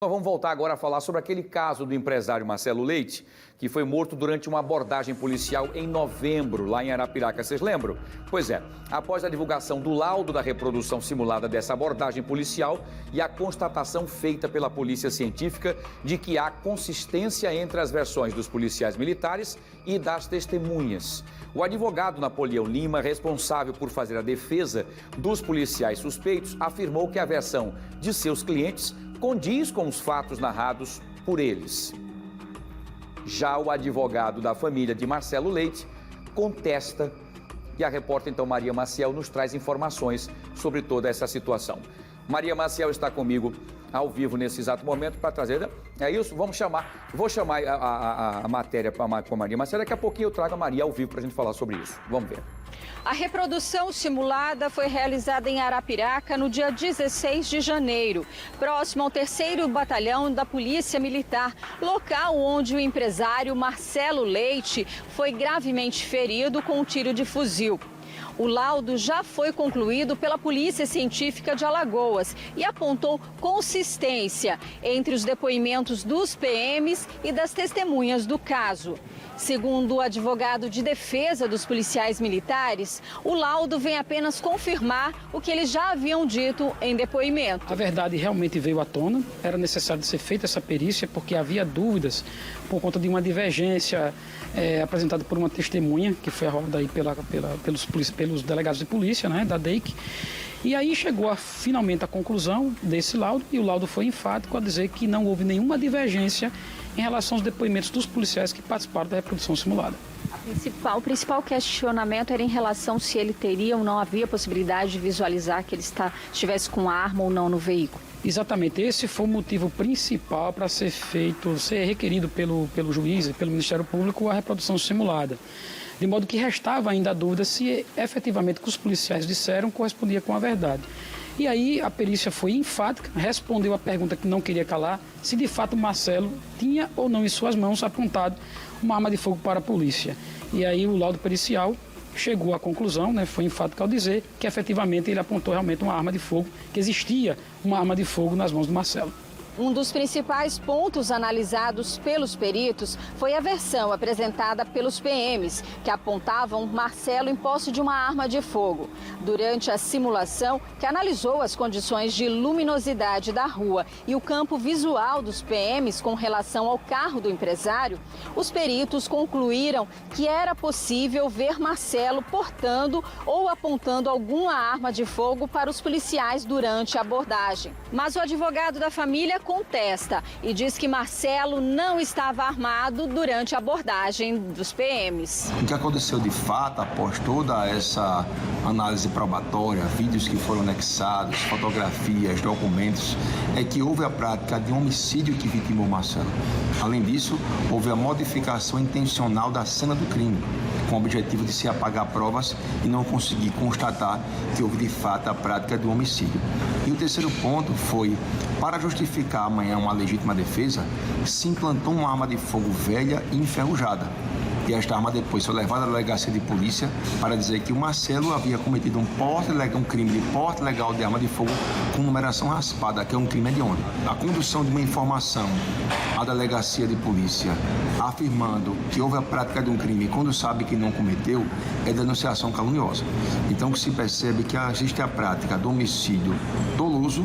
Nós vamos voltar agora a falar sobre aquele caso do empresário Marcelo Leite, que foi morto durante uma abordagem policial em novembro, lá em Arapiraca. Vocês lembram? Pois é, após a divulgação do laudo da reprodução simulada dessa abordagem policial e a constatação feita pela polícia científica de que há consistência entre as versões dos policiais militares e das testemunhas. O advogado Napoleão Lima, responsável por fazer a defesa dos policiais suspeitos, afirmou que a versão de seus clientes condiz com os fatos narrados por eles. Já o advogado da família de Marcelo Leite contesta, e a repórter então Maria Maciel nos traz informações sobre toda essa situação. Maria Maciel está comigo ao vivo nesse exato momento para trazer. É isso? Vou chamar a matéria com a Maria Maciel. Daqui a pouquinho eu trago a Maria ao vivo para a gente falar sobre isso. Vamos ver. A reprodução simulada foi realizada em Arapiraca no dia 16 de janeiro, próximo ao 3º Batalhão da Polícia Militar, local onde o empresário Marcelo Leite foi gravemente ferido com um tiro de fuzil. O laudo já foi concluído pela Polícia Científica de Alagoas e apontou consistência entre os depoimentos dos PMs e das testemunhas do caso. Segundo o advogado de defesa dos policiais militares, o laudo vem apenas confirmar o que eles já haviam dito em depoimento. A verdade realmente veio à tona, era necessário ser feita essa perícia porque havia dúvidas por conta de uma divergência apresentada por uma testemunha que foi arrombada aí pelos delegados de polícia, né, da DEIC. E aí chegou finalmente a conclusão desse laudo e o laudo foi enfático a dizer que não houve nenhuma divergência em relação aos depoimentos dos policiais que participaram da reprodução simulada. O principal questionamento era em relação se ele teria ou não havia possibilidade de visualizar que ele estivesse com arma ou não no veículo. Exatamente, esse foi o motivo principal para ser requerido pelo juiz e pelo Ministério Público a reprodução simulada. De modo que restava ainda a dúvida se efetivamente o que os policiais disseram correspondia com a verdade. E aí a perícia foi enfática, respondeu a pergunta que não queria calar, se de fato Marcelo tinha ou não em suas mãos apontado uma arma de fogo para a polícia. E aí o laudo pericial chegou à conclusão, né, foi enfático ao dizer que efetivamente ele apontou realmente uma arma de fogo, que existia uma arma de fogo nas mãos do Marcelo. Um dos principais pontos analisados pelos peritos foi a versão apresentada pelos PMs, que apontavam Marcelo em posse de uma arma de fogo. Durante a simulação, que analisou as condições de luminosidade da rua e o campo visual dos PMs com relação ao carro do empresário, os peritos concluíram que era possível ver Marcelo portando ou apontando alguma arma de fogo para os policiais durante a abordagem. Mas o advogado da família contesta e diz que Marcelo não estava armado durante a abordagem dos PMs. O que aconteceu de fato após toda essa análise probatória, vídeos que foram anexados, fotografias, documentos, é que houve a prática de um homicídio que vitimou Marcelo. Além disso, houve a modificação intencional da cena do crime, com o objetivo de se apagar provas e não conseguir constatar que houve de fato a prática do homicídio. E o terceiro ponto foi, para justificar amanhã uma legítima defesa, se implantou uma arma de fogo velha e enferrujada. E esta arma depois foi levada à delegacia de polícia para dizer que o Marcelo havia cometido um crime de porte legal de arma de fogo com numeração raspada, que é um crime hediondo. A condução de uma informação à delegacia de polícia afirmando que houve a prática de um crime quando sabe que não cometeu é denunciação caluniosa. Então que se percebe que existe a prática do homicídio doloso,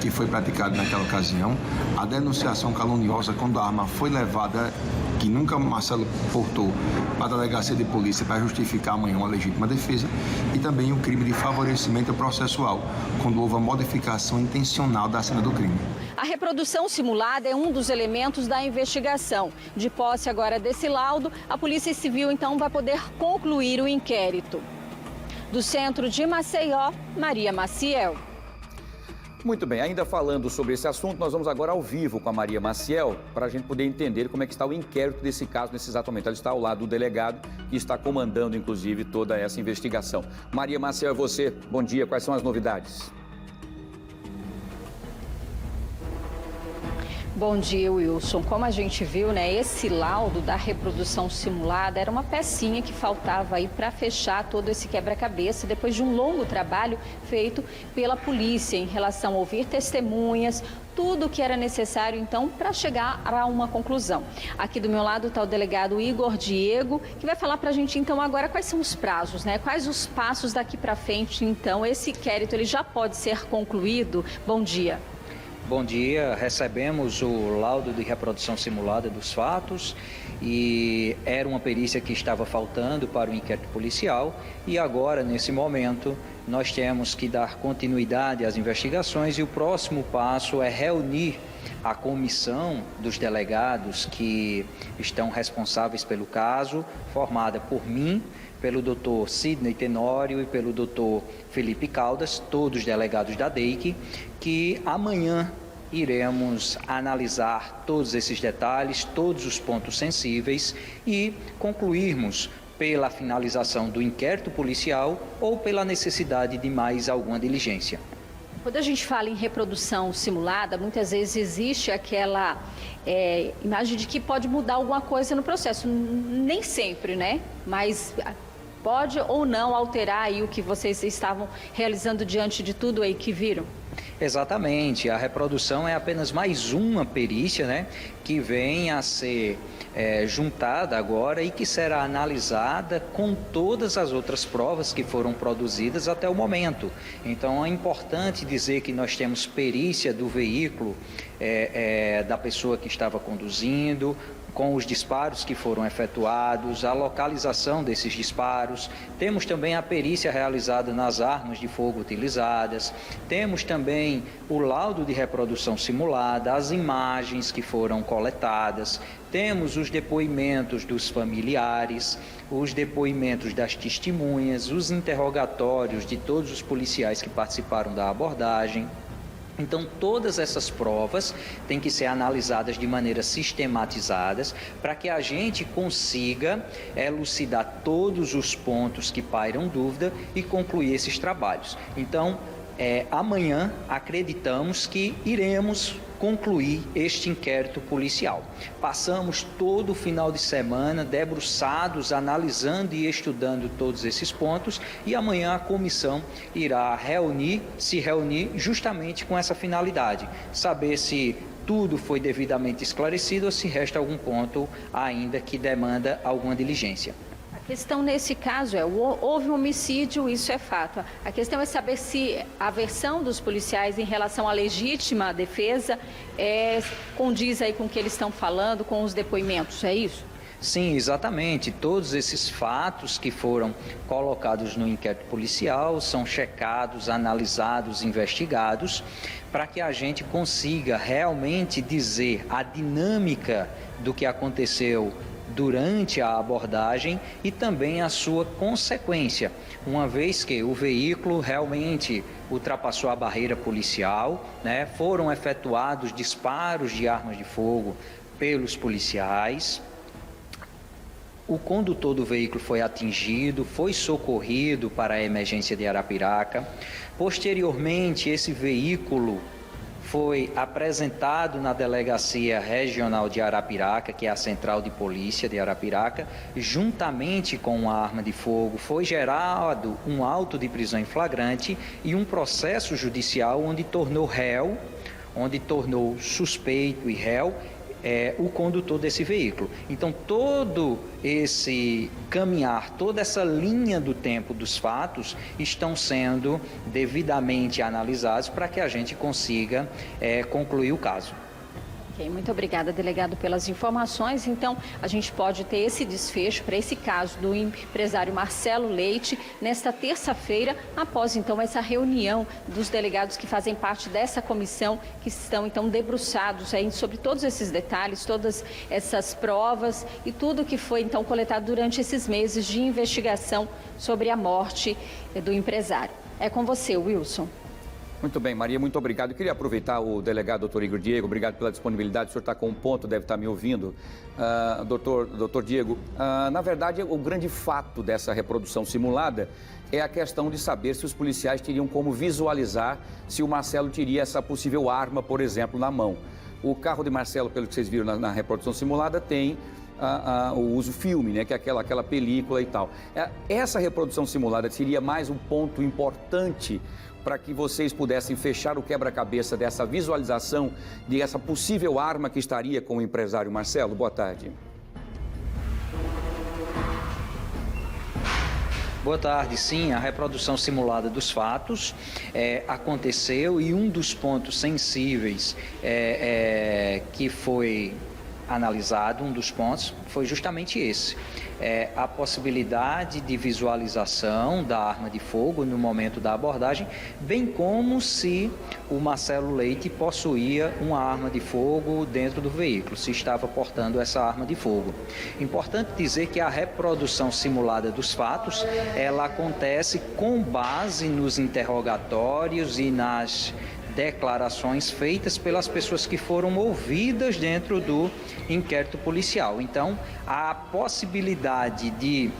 que foi praticado naquela ocasião, a denunciação caluniosa quando a arma foi levada, que nunca Marcelo portou, para a delegacia de polícia para justificar amanhã uma legítima defesa, e também o crime de favorecimento processual, quando houve a modificação intencional da cena do crime. A reprodução simulada é um dos elementos da investigação. De posse agora desse laudo, a Polícia Civil então vai poder concluir o inquérito. Do centro de Maceió, Maria Maciel. Muito bem, ainda falando sobre esse assunto, nós vamos agora ao vivo com a Maria Maciel para a gente poder entender como é que está o inquérito desse caso nesse exato momento. Ela está ao lado do delegado que está comandando, inclusive, toda essa investigação. Maria Maciel, é você. Bom dia, quais são as novidades? Bom dia, Wilson. Como a gente viu, né, esse laudo da reprodução simulada era uma pecinha que faltava aí para fechar todo esse quebra-cabeça, depois de um longo trabalho feito pela polícia em relação a ouvir testemunhas, tudo o que era necessário, então, para chegar a uma conclusão. Aqui do meu lado está o delegado Igor Diego, que vai falar para a gente, então, agora quais são os prazos, né? Quais os passos daqui para frente, então, esse inquérito ele já pode ser concluído? Bom dia. Bom dia, recebemos o laudo de reprodução simulada dos fatos e era uma perícia que estava faltando para o inquérito policial e agora, nesse momento, nós temos que dar continuidade às investigações e o próximo passo é reunir a comissão dos delegados que estão responsáveis pelo caso, formada por mim, pelo doutor Sidney Tenório e pelo doutor Felipe Caldas, todos delegados da DEIC, que amanhã iremos analisar todos esses detalhes, todos os pontos sensíveis e concluirmos pela finalização do inquérito policial ou pela necessidade de mais alguma diligência. Quando a gente fala em reprodução simulada, muitas vezes existe aquela imagem de que pode mudar alguma coisa no processo. Nem sempre, né? Mas pode ou não alterar aí o que vocês estavam realizando diante de tudo aí que viram? Exatamente, a reprodução é apenas mais uma perícia, né, que vem a ser juntada agora e que será analisada com todas as outras provas que foram produzidas até o momento. Então é importante dizer que nós temos perícia do veículo da pessoa que estava conduzindo, com os disparos que foram efetuados, a localização desses disparos. Temos também a perícia realizada nas armas de fogo utilizadas. Temos também o laudo de reprodução simulada, as imagens que foram coletadas. Temos os depoimentos dos familiares, os depoimentos das testemunhas, os interrogatórios de todos os policiais que participaram da abordagem. Então, todas essas provas têm que ser analisadas de maneira sistematizadas para que a gente consiga elucidar todos os pontos que pairam dúvida e concluir esses trabalhos. Então, amanhã acreditamos que iremos concluir este inquérito policial. Passamos todo o final de semana debruçados, analisando e estudando todos esses pontos e amanhã a comissão irá se reunir justamente com essa finalidade, saber se tudo foi devidamente esclarecido ou se resta algum ponto ainda que demanda alguma diligência. A questão nesse caso houve um homicídio, isso é fato. A questão é saber se a versão dos policiais em relação à legítima defesa condiz aí com o que eles estão falando, com os depoimentos, é isso? Sim, exatamente. Todos esses fatos que foram colocados no inquérito policial são checados, analisados, investigados, para que a gente consiga realmente dizer a dinâmica do que aconteceu durante a abordagem e também a sua consequência, uma vez que o veículo realmente ultrapassou a barreira policial, né? Foram efetuados disparos de armas de fogo pelos policiais, o condutor do veículo foi atingido, foi socorrido para a emergência de Arapiraca. Posteriormente, esse veículo foi apresentado na Delegacia Regional de Arapiraca, que é a Central de Polícia de Arapiraca, juntamente com uma arma de fogo, foi gerado um auto de prisão em flagrante e um processo judicial onde tornou suspeito e réu o condutor desse veículo. Então, todo esse caminhar, toda essa linha do tempo dos fatos estão sendo devidamente analisados para que a gente consiga concluir o caso. Ok, muito obrigada, delegado, pelas informações. Então, a gente pode ter esse desfecho para esse caso do empresário Marcelo Leite nesta terça-feira, após, então, essa reunião dos delegados que fazem parte dessa comissão, que estão, então, debruçados aí sobre todos esses detalhes, todas essas provas e tudo que foi, então, coletado durante esses meses de investigação sobre a morte do empresário. É com você, Wilson. Muito bem, Maria, muito obrigado. Eu queria aproveitar o delegado doutor Igor Diego, obrigado pela disponibilidade, o senhor está com um ponto, deve estar me ouvindo. Doutor Diego, na verdade, o grande fato dessa reprodução simulada é a questão de saber se os policiais teriam como visualizar se o Marcelo teria essa possível arma, por exemplo, na mão. O carro de Marcelo, pelo que vocês viram na reprodução simulada, tem o uso filme, né, que é aquela película e tal. Essa reprodução simulada seria mais um ponto importante para que vocês pudessem fechar o quebra-cabeça dessa visualização de essa possível arma que estaria com o empresário Marcelo? Boa tarde. Boa tarde. Sim, a reprodução simulada dos fatos aconteceu e um dos pontos sensíveis que foi analisado, um dos pontos foi justamente esse. A possibilidade de visualização da arma de fogo no momento da abordagem, bem como se o Marcelo Leite possuía uma arma de fogo dentro do veículo, se estava portando essa arma de fogo. Importante dizer que a reprodução simulada dos fatos, ela acontece com base nos interrogatórios e nas declarações feitas pelas pessoas que foram ouvidas dentro do inquérito policial. Então, a possibilidade de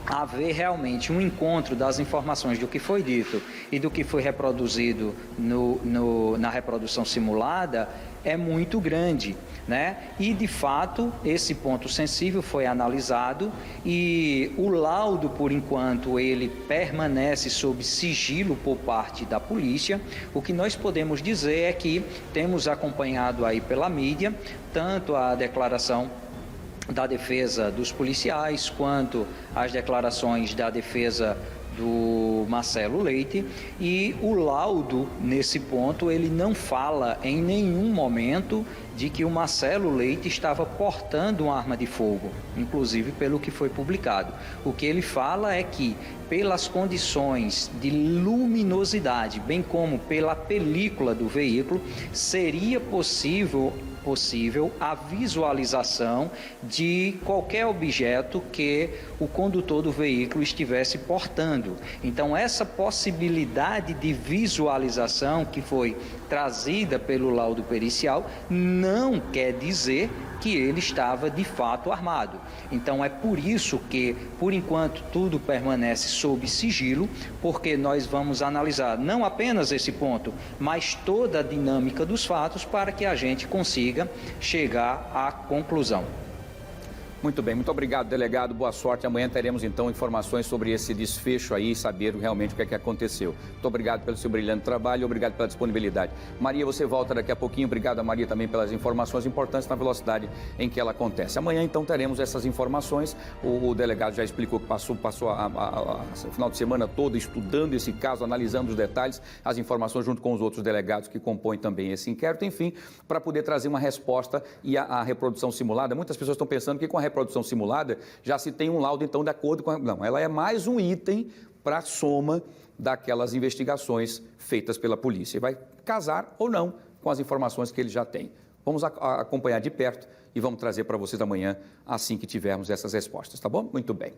haver realmente um encontro das informações do que foi dito e do que foi reproduzido na reprodução simulada é muito grande, né? E, de fato, esse ponto sensível foi analisado e o laudo, por enquanto, ele permanece sob sigilo por parte da polícia. O que nós podemos dizer é que temos acompanhado aí pela mídia, tanto a declaração da defesa dos policiais, quanto as declarações da defesa do Marcelo Leite, e o laudo, nesse ponto, ele não fala em nenhum momento de que o Marcelo Leite estava portando uma arma de fogo, inclusive pelo que foi publicado. O que ele fala é que, pelas condições de luminosidade, bem como pela película do veículo, seria possível a visualização de qualquer objeto que o condutor do veículo estivesse portando. Então, essa possibilidade de visualização que foi trazida pelo laudo pericial não quer dizer que ele estava de fato armado. Então é por isso que, por enquanto, tudo permanece sob sigilo, porque nós vamos analisar não apenas esse ponto, mas toda a dinâmica dos fatos para que a gente consiga chegar à conclusão. Muito bem, muito obrigado, delegado. Boa sorte. Amanhã teremos, então, informações sobre esse desfecho aí e saber realmente o que é que aconteceu. Muito obrigado pelo seu brilhante trabalho e obrigado pela disponibilidade. Maria, você volta daqui a pouquinho. Obrigado a Maria também pelas informações importantes na velocidade em que ela acontece. Amanhã, então, teremos essas informações. O delegado já explicou que passou o final de semana todo estudando esse caso, analisando os detalhes, as informações junto com os outros delegados que compõem também esse inquérito, enfim, para poder trazer uma resposta e a reprodução simulada. Muitas pessoas estão pensando que com a reprodução simulada já se tem um laudo, então, de acordo com... Não, ela é mais um item para a soma daquelas investigações feitas pela polícia. E vai casar ou não com as informações que ele já tem. Vamos acompanhar de perto e vamos trazer para vocês amanhã, assim que tivermos essas respostas, tá bom? Muito bem.